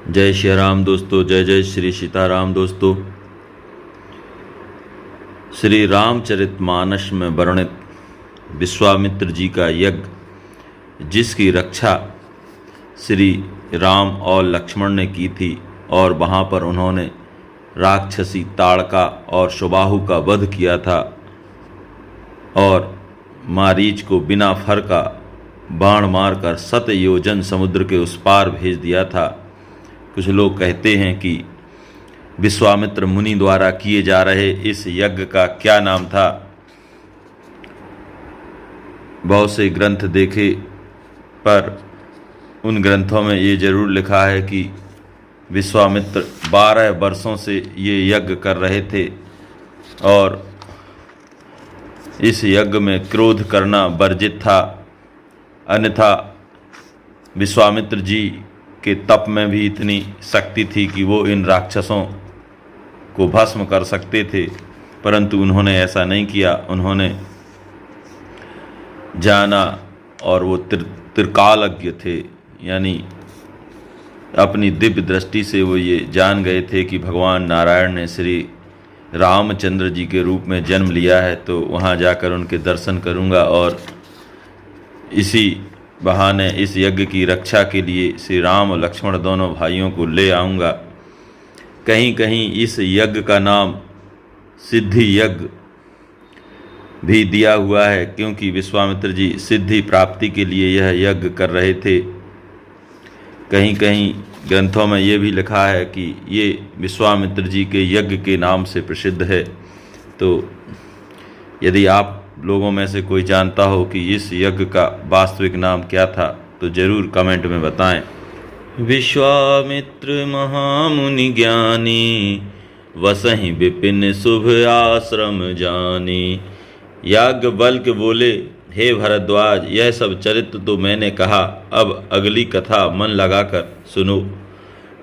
जय श्री राम दोस्तों, जय जय श्री सीताराम दोस्तों। श्री रामचरितमानस में वर्णित विश्वामित्र जी का यज्ञ, जिसकी रक्षा श्री राम और लक्ष्मण ने की थी, और वहाँ पर उन्होंने राक्षसी ताड़का और सुबाहु का वध किया था और मारीच को बिना फर का बाण मारकर 7 योजन समुद्र के उस पार भेज दिया था। कुछ लोग कहते हैं कि विश्वामित्र मुनि द्वारा किए जा रहे इस यज्ञ का क्या नाम था। बहुत से ग्रंथ देखे पर उन ग्रंथों में ये जरूर लिखा है कि विश्वामित्र 12 वर्षों से ये यज्ञ कर रहे थे और इस यज्ञ में क्रोध करना वर्जित था, अन्यथा विश्वामित्र जी के तप में भी इतनी शक्ति थी कि वो इन राक्षसों को भस्म कर सकते थे, परंतु उन्होंने ऐसा नहीं किया। उन्होंने जाना और वो त्रिकालज्ञ थे, यानी अपनी दिव्य दृष्टि से वो ये जान गए थे कि भगवान नारायण ने श्री रामचंद्र जी के रूप में जन्म लिया है, तो वहाँ जाकर उनके दर्शन करूँगा और इसी बहाने इस यज्ञ की रक्षा के लिए श्री राम और लक्ष्मण दोनों भाइयों को ले आऊँगा। कहीं कहीं इस यज्ञ का नाम सिद्धि यज्ञ भी दिया हुआ है, क्योंकि विश्वामित्र जी सिद्धि प्राप्ति के लिए यह यज्ञ कर रहे थे। कहीं कहीं ग्रंथों में ये भी लिखा है कि ये विश्वामित्र जी के यज्ञ के नाम से प्रसिद्ध है। तो यदि आप लोगों में से कोई जानता हो कि इस यज्ञ का वास्तविक नाम क्या था, तो जरूर कमेंट में बताएं। विश्वामित्र महामुनि ज्ञानी, वसहि विपिन शुभ आश्रम जानी। याज्ञवल्क्य बोले, हे भरद्वाज, यह सब चरित्र तो मैंने कहा, अब अगली कथा मन लगाकर सुनो।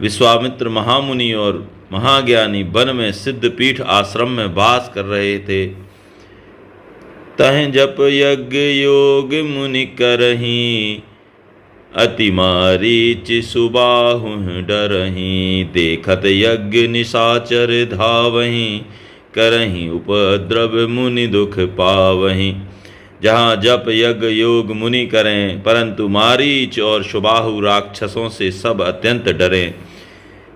विश्वामित्र महामुनि और महाज्ञानी वन में सिद्धपीठ आश्रम में वास कर रहे थे। तह जप यज्ञ योग मुनि करहीं, अति मारीच सुबाहु डरहीं। देखत यज्ञ निशाचर धावहीं, करहीं उपद्रव मुनि दुख पावहीं। जहाँ जप यज्ञ योग मुनि करें, परंतु मारीच और सुबाहु राक्षसों से सब अत्यंत डरें।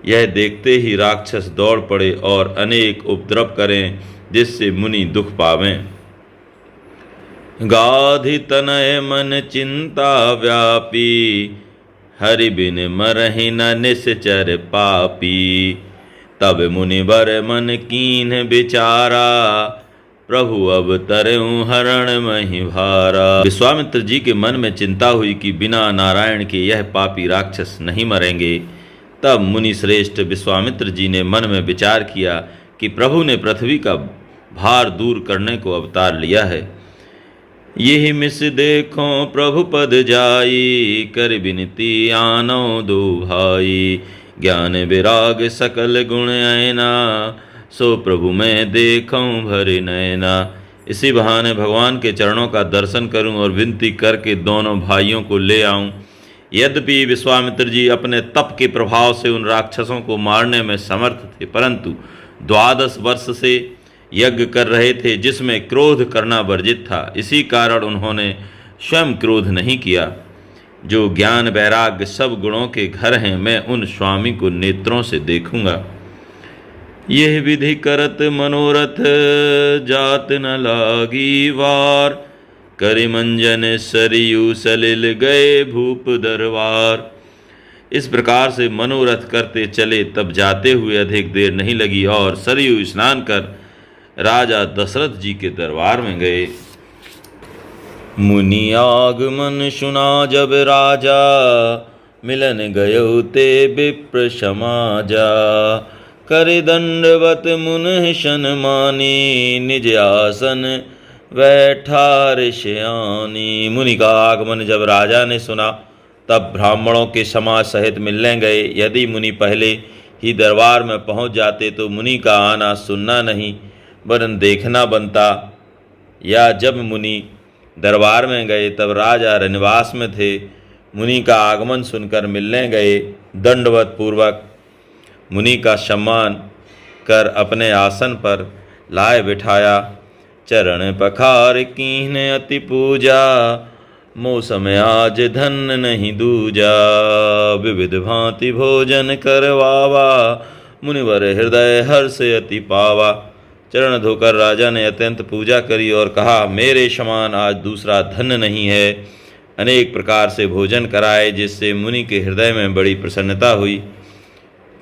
यह देखते ही राक्षस दौड़ पड़े और अनेक उपद्रव करें, जिससे मुनि दुख पावें। गाधि तनय मन चिंता व्यापी, हरि बिन मरहि न निश्चर पापी। तब मुनिवर मन कीन विचारा, प्रभु अब तरऊ हरण महि भारा। विश्वामित्र जी के मन में चिंता हुई कि बिना नारायण के यह पापी राक्षस नहीं मरेंगे। तब मुनि श्रेष्ठ विश्वामित्र जी ने मन में विचार किया कि प्रभु ने पृथ्वी का भार दूर करने को अवतार लिया है। यही मिस देखो प्रभु पद जाई, कर विनती आनो दो भाई। ज्ञान विराग सकल गुण ऐना, सो प्रभु मैं देखूं भरे नैना। इसी बहाने भगवान के चरणों का दर्शन करूं और विनती करके दोनों भाइयों को ले आऊं। यद्यपि विश्वामित्र जी अपने तप के प्रभाव से उन राक्षसों को मारने में समर्थ थे, परंतु 12 वर्ष से यज्ञ कर रहे थे, जिसमें क्रोध करना वर्जित था। इसी कारण उन्होंने स्वयं क्रोध नहीं किया। जो ज्ञान वैराग्य सब गुणों के घर हैं, मैं उन स्वामी को नेत्रों से देखूंगा। यह विधि करत मनोरथ, जात न लागी वार। करिमंजन सरयू सलिल गए भूप दरबार। इस प्रकार से मनोरथ करते चले, तब जाते हुए अधिक देर नहीं लगी और सरयू स्नान कर राजा दशरथ जी के दरबार में गए। मुनि आगमन सुना जब राजा, मिलन गयो ते विप्र समाजा। कर दंडवत मुनि सन्मानी, निज आसन बैठा ऋषयानी। मुनि का आगमन जब राजा ने सुना, तब ब्राह्मणों के समाज सहित मिलने गए। यदि मुनि पहले ही दरबार में पहुंच जाते तो मुनि का आना सुनना नहीं वरन देखना बनता, या जब मुनि दरबार में गए तब राजा रनिवास में थे। मुनि का आगमन सुनकर मिलने गए। दंडवत पूर्वक मुनि का सम्मान कर अपने आसन पर लाए बिठाया। चरण पखार कीन्ह अति पूजा, मौसम आज धन नहीं दूजा। विविध भांति भोजन करवावा, मुनिवर हृदय हर्ष अति पावा। चरण धोकर राजा ने अत्यंत पूजा करी और कहा, मेरे समान आज दूसरा धन नहीं है। अनेक प्रकार से भोजन कराए, जिससे मुनि के हृदय में बड़ी प्रसन्नता हुई।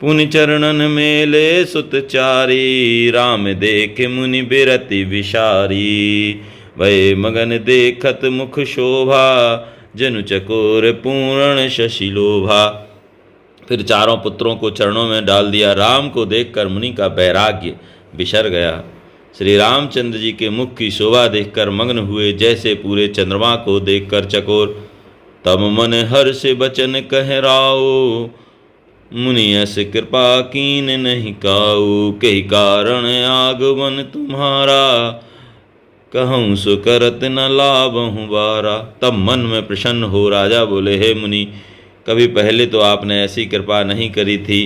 पुनि चरणन मेले सुतचारी, राम देख मुनि बिरति विशारी। वै मगन देखत मुख शोभा, जनु चकोर पूर्ण शशि लोभा। फिर चारों पुत्रों को चरणों में डाल दिया। राम को देखकर मुनि का वैराग्य बिसर गया। श्री रामचंद्र जी के मुख की शोभा देखकर मग्न हुए, जैसे पूरे चंद्रमा को देखकर चकोर। तब मन हर्ष बचन कह राओ, मुनि यस कृपा कीन नहीं काऊ। कही कारण आगमन तुम्हारा, कहूँ सो करत न लाभहूँ बारा। तब मन में प्रसन्न हो राजा बोले, हे मुनि, कभी पहले तो आपने ऐसी कृपा नहीं करी थी।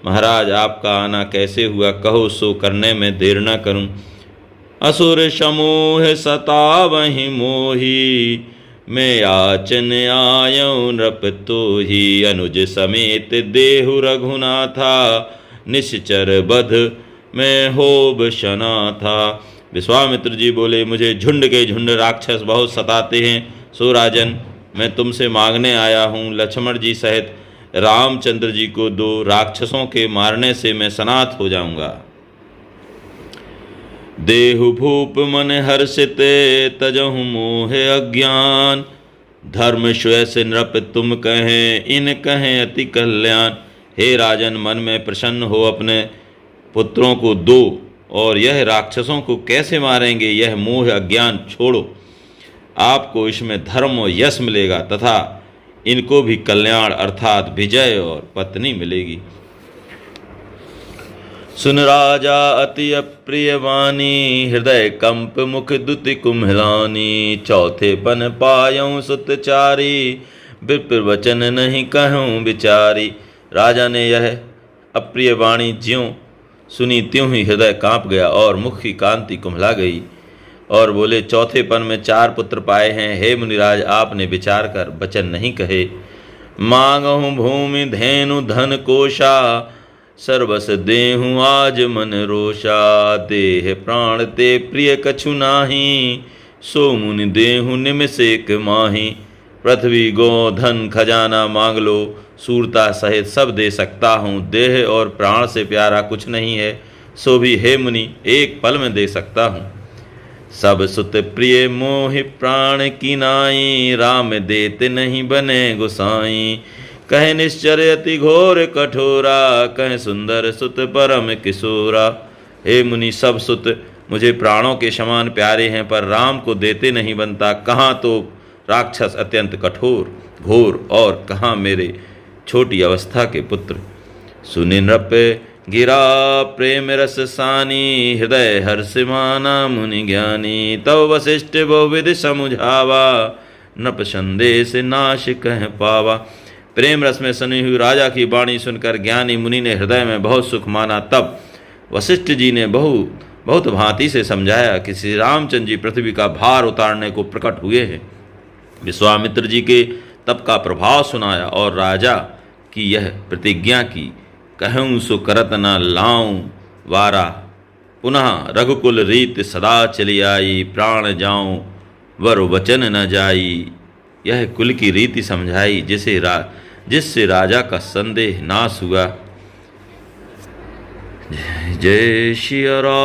महाराज, आपका आना कैसे हुआ, कहो सो करने में देर न करूं। असुर समूह सतावहि मोही, मैं याचन आयऊँ नृप तोहि। अनुज समेत देहु रघुनाथा, निश्चर बध में होब शना था। विश्वामित्र जी बोले, मुझे झुंड के झुंड राक्षस बहुत सताते हैं। सो राजन, मैं तुमसे मांगने आया हूँ। लक्ष्मण जी सहित रामचंद्र जी को 2 राक्षसों के मारने से मैं सनाथ हो जाऊंगा। देहु भूप मन हर्षित, तजहु मोह अज्ञान। धर्म श्वेस नृप तुम कहें, इन कहें अति कल्याण। हे राजन, मन में प्रसन्न हो अपने पुत्रों को दो, और यह राक्षसों को कैसे मारेंगे, यह मोह अज्ञान छोड़ो। आपको इसमें धर्म और यश मिलेगा तथा इनको भी कल्याण अर्थात विजय और पत्नी मिलेगी। सुन राजा अति अप्रिय वाणी, हृदय कंप मुख दुति कुम्हलानी। चौथे पन पायऊँ सुतचारी, विप्र वचन नहीं कहूँ विचारी। राजा ने यह अप्रिय वाणी ज्यों सुनी त्यों ही हृदय कांप गया और मुख की कांति कुम्हला गई, और बोले, चौथे पन में 4 पुत्र पाए हैं। हे मुनिराज, आपने विचार कर वचन नहीं कहे। मांगहूँ भूमि धेनु धन कोशा, सर्वस देहूँ आज मन रोषा। देह प्राण ते प्रिय कछु नाही, सो मुनि देहूँ निमिषेक माही। पृथ्वी गो धन खजाना मांग लो, सूरता सहित सब दे सकता हूँ। देह और प्राण से प्यारा कुछ नहीं है, सो भी हे मुनि एक पल में दे सकता हूँ। सब सुत प्रिय मोहि प्राण की नाई, राम देते नहीं बने गोसाई। कहे निश्चर अति घोर कठोरा, कहे सुंदर सुत परम किशोरा। हे मुनि, सब सुत मुझे प्राणों के समान प्यारे हैं, पर राम को देते नहीं बनता। कहाँ तो राक्षस अत्यंत कठोर घोर, और कहाँ मेरे छोटी अवस्था के पुत्र। सुनि नृप गिरा प्रेम रस सानी, हृदय हर्ष माना मुनि ज्ञानी। तव वशिष्ठ बहुविध समुझावा, नृप संदेश नाश कह पावा। प्रेम रस में सनी हुई राजा की वाणी सुनकर ज्ञानी मुनि ने हृदय में बहुत सुख माना। तब वशिष्ठ जी ने बहुत भांति से समझाया कि श्री रामचंद्र जी पृथ्वी का भार उतारने को प्रकट हुए हैं। विश्वामित्र जी के तप का प्रभाव सुनाया और राजा की यह प्रतिज्ञा की, कहूँ सो करत न लाऊं वारा। पुनः रघुकुल रीत सदा चली आई, प्राण जाऊं वर वचन न जाई। यह कुल की रीति समझाई, जिससे राजा का संदेह नाश हुआ। जय श्री राम।